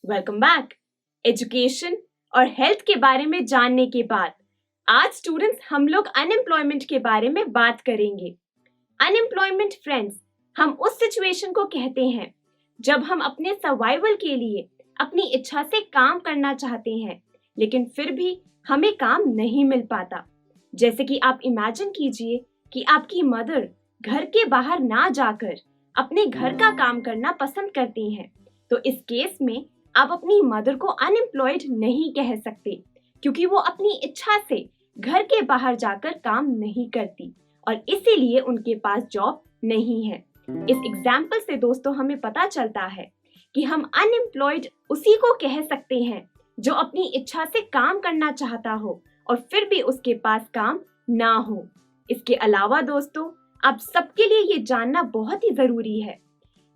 Welcome back. Education और health के बारे में जानने के बाद आज स्टूडेंट्स हम लोग अनएम्प्लॉयमेंट के बारे में बात करेंगे। अनएम्प्लॉयमेंट फ्रेंड्स, हम उस सिचुएशन को कहते हैं जब हम अपने सर्वाइवल के लिए अपनी इच्छा से काम करना चाहते हैं लेकिन फिर भी हमें काम नहीं मिल पाता। जैसे कि आप इमेजिन कीजिए कि आपकी मदर घर के बाहर ना जाकर अपने घर का काम करना पसंद करती हैं, तो इस केस में आप अपनी मदर को अनएम्प्लॉयड नहीं कह सकते क्योंकि वो अपनी इच्छा से घर के बाहर जाकर काम नहीं करती और इसीलिए उनके पास जॉब नहीं है। इस एग्जाम्पल से दोस्तों हमें पता चलता है कि हम अनएम्प्लॉयड उसी को कह सकते हैं जो अपनी इच्छा से काम करना चाहता हो और फिर भी उसके पास काम ना हो। इसके अलावा दोस्तों आप सबके लिए ये जानना बहुत ही जरूरी है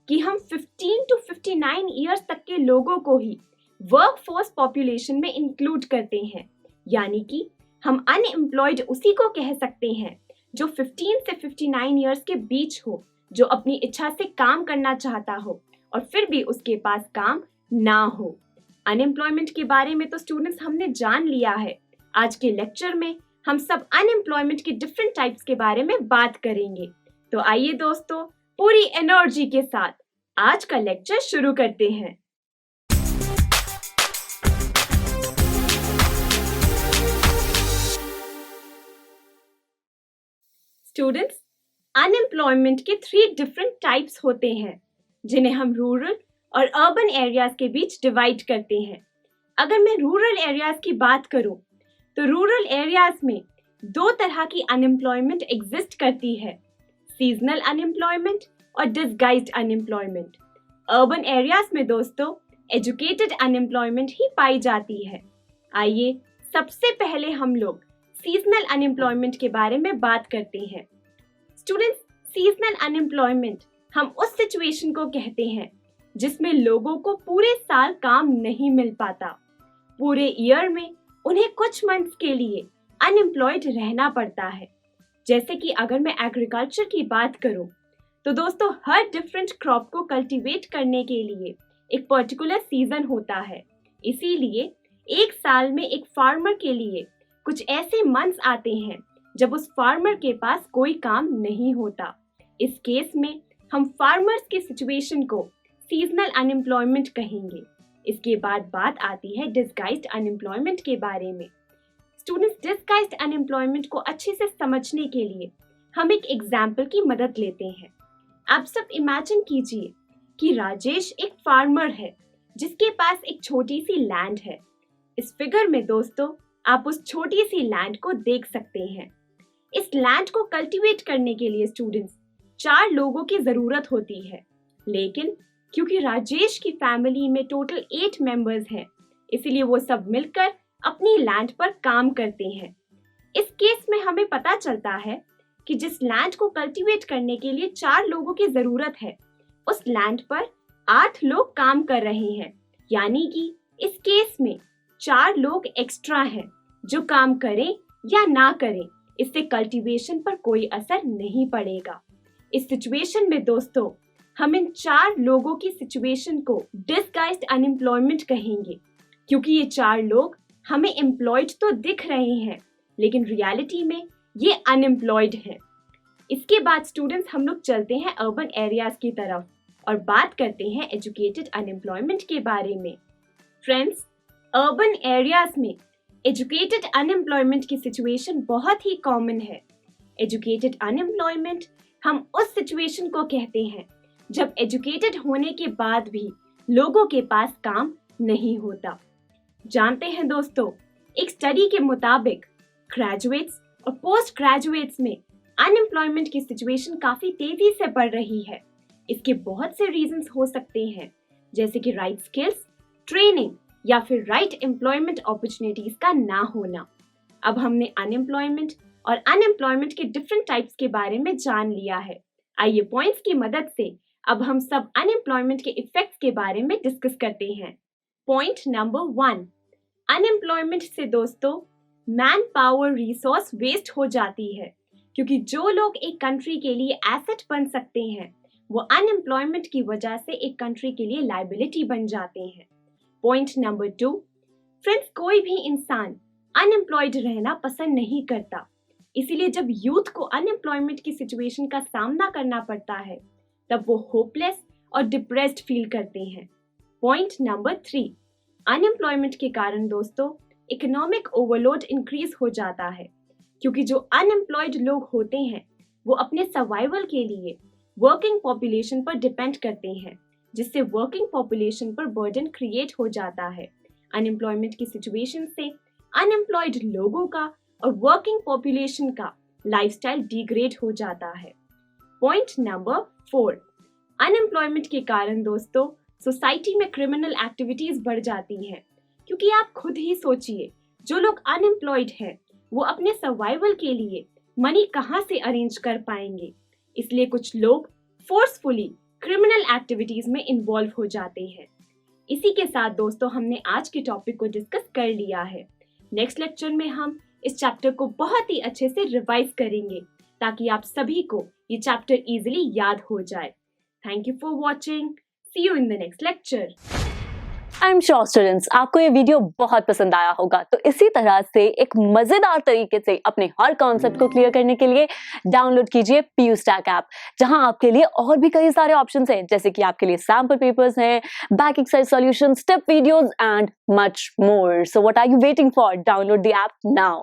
कि हम 15 to 59 इयर्स तक के लोगों को ही वर्कफोर्स पॉपुलेशन में इंक्लूड करते हैं, यानी कि हम अनएम्प्लॉयड उसी को कह सकते हैं जो 15 से 59 इयर्स के बीच हो, जो अपनी इच्छा से काम करना चाहता हो और फिर भी उसके पास काम ना हो। अनएम्प्लॉयमेंट के बारे में तो स्टूडेंट्स हमने जान लिया है। आज के लेक्चर में हम सब अनएम्प्लॉयमेंट के डिफरेंट टाइप्स के बारे में बात करेंगे। तो आइए दोस्तों पूरी एनर्जी के साथ आज का लेक्चर शुरू करते हैं। स्टूडेंट्स, अनएम्प्लॉयमेंट के 3 डिफरेंट टाइप्स होते हैं जिन्हें हम रूरल और अर्बन एरियाज के बीच डिवाइड करते हैं। अगर मैं रूरल एरियाज की बात करूं तो रूरल एरियाज में 2 तरह की अनएम्प्लॉयमेंट एग्जिस्ट करती है, सीजनल अनएम्प्लॉयमेंट और डिसगाइज्ड अनएम्प्लॉयमेंट। अर्बन एरियाज में दोस्तों एजुकेटेड अनएम्प्लॉयमेंट ही पाई जाती है। आइए सबसे पहले हम लोग सीजनल अनएम्प्लॉयमेंट के बारे में बात करते हैं। स्टूडेंट्स, सीजनल अनएम्प्लॉयमेंट हम उस सिचुएशन को कहते हैं जिसमें लोगों को पूरे साल काम नहीं मिल पाता। पूरे ईयर में उन्हें कुछ मंथ्स के लिए अनएम्प्लॉयड रहना पड़ता है। जैसे कि अगर मैं एग्रीकल्चर की बात करूं तो दोस्तों हर डिफरेंट क्रॉप को कल्टीवेट करने के लिए एक पर्टिकुलर सीजन होता है। इसीलिए एक साल में एक फार्मर के लिए कुछ ऐसे मंथ्स आते हैं जब उस फार्मर के पास कोई काम नहीं होता। इस केस में हम फार्मर्स की सिचुएशन को सीजनल अनएम्प्लॉयमेंट कहेंगे। इसके बाद बात आती है डिसगाइज्ड अनएम्प्लॉयमेंट के बारे में। स्टूडेंट्स, डिसगाइज्ड अनएम्प्लॉयमेंट को अच्छे से समझने के लिए हम एक एग्जाम्पल की मदद लेते हैं। आप सब इमेजिन कीजिए कि राजेश एक फार्मर है जिसके पास एक छोटी सी लैंड है। इस फिगर में दोस्तों आप उस छोटी सी लैंड को देख सकते हैं। इस लैंड को कल्टीवेट करने के लिए स्टूडेंट्स 4 लोगों की जरूरत होती है, लेकिन क्योंकि राजेश की फैमिली में टोटल 8 मेंबर्स हैं, इसीलिए वो सब मिलकर अपनी लैंड पर काम करते हैं। इस केस में हमें पता चलता है कि जिस लैंड को कल्टीवेट करने के लिए 4 लोगों की जरूरत है, उस लैंड पर 8 लोग काम कर रहे हैं, यानी कि इस केस में 4 लोग एक्स्ट्रा हैं। जो काम करें या ना करें, इससे कल्टीवेशन पर कोई असर नहीं पड़ेगा। इस सिचुएशन में दोस्तों हम इन 4 लोगों की सिचुएशन को डिसगाइज्ड अनएम्प्लॉयमेंट कहेंगे, क्योंकि ये 4 लोग हमें एम्प्लॉयड तो दिख रहे हैं लेकिन रियलिटी में ये अनएम्प्लॉयड हैं। इसके बाद स्टूडेंट्स हम लोग चलते हैं अर्बन एरियाज की तरफ और बात करते हैं एजुकेटेड अनएम्प्लॉयमेंट के बारे में। फ्रेंड्स, अर्बन एरियाज में एजुकेटेड अनएम्प्लॉयमेंट की सिचुएशन बहुत ही कॉमन है। एजुकेटेड अनएम्प्लॉयमेंट हम उस सिचुएशन को कहते हैं जब एजुकेटेड होने के बाद भी लोगों के पास काम नहीं होता। जानते हैं दोस्तों, एक स्टडी के मुताबिक ग्रेजुएट्स और पोस्ट ग्रेजुएट्स में अनएम्प्लॉयमेंट की सिचुएशन काफी तेजी से बढ़ रही है। इसके बहुत से रीजंस हो सकते हैं, जैसे कि राइट स्किल्स, ट्रेनिंग या फिर राइट एम्प्लॉयमेंट अपॉर्चुनिटीज का ना होना। अब हमने अनएम्प्लॉयमेंट और अनएम्प्लॉयमेंट के डिफरेंट टाइप्स के बारे में जान लिया है। आइए पॉइंट्स की मदद से अब हम सब अनएम्प्लॉयमेंट के इफेक्ट्स के बारे में डिस्कस करते हैं। पॉइंट नंबर 1, अनएम्प्लॉयमेंट से दोस्तों मैन पावर रिसोर्स वेस्ट हो जाती है, क्योंकि जो लोग एक कंट्री के लिए एसेट बन सकते हैं वो अनएम्प्लॉयमेंट की वजह से एक कंट्री के लिए लायबिलिटी बन जाते हैं। पॉइंट नंबर 2, फ्रेंड्स, कोई भी इंसान अनएम्प्लॉयड रहना पसंद नहीं करता, इसीलिए जब यूथ को अनएम्प्लॉयमेंट की सिचुएशन का सामना करना पड़ता है तब वो होपलेस और डिप्रेस्ड फील करते हैं। पॉइंट नंबर 3, अनएम्प्लॉयमेंट के कारण दोस्तों इकोनॉमिक ओवरलोड इंक्रीज हो जाता है, क्योंकि जो अनएम्प्लॉयड लोग होते हैं वो अपने सर्वाइवल के लिए वर्किंग पॉपुलेशन पर डिपेंड करते हैं, जिससे वर्किंग पॉपुलेशन पर बर्डन क्रिएट हो जाता है। अनएम्प्लॉयमेंट की सिचुएशन से अनएम्प्लॉयड लोगों का और वर्किंग पॉपुलेशन का लाइफस्टाइल डिग्रेड हो जाता है। पॉइंट नंबर 4, अनएम्प्लॉयमेंट के कारण दोस्तों सोसाइटी में क्रिमिनल एक्टिविटीज बढ़ जाती हैं, क्योंकि आप खुद ही सोचिए, जो लोग अनएम्प्लॉयड हैं वो अपने सर्वाइवल के लिए मनी कहाँ से अरेंज कर पाएंगे, इसलिए कुछ लोग फोर्सफुली क्रिमिनल एक्टिविटीज में इन्वॉल्व हो जाते हैं। इसी के साथ दोस्तों हमने आज के टॉपिक को डिस्कस कर लिया है। नेक्स्ट लेक्चर में हम इस चैप्टर को बहुत ही अच्छे से रिवाइज करेंगे ताकि आप सभी को ये चैप्टर इजीली याद हो जाए। Thank you for watching. See you in the next lecture. I am sure students आपको ये वीडियो बहुत पसंद आया होगा, तो इसी तरह से एक मजेदार तरीके से अपने हर कॉन्सेप्ट को क्लियर करने के लिए डाउनलोड कीजिए PU Stack ऐप, जहां आपके लिए और भी कई सारे ऑप्शंस हैं, जैसे कि आपके लिए सैंपल पेपर्स हैं, back exercise solution, step videos and much more. So what are you waiting for? Download the app now.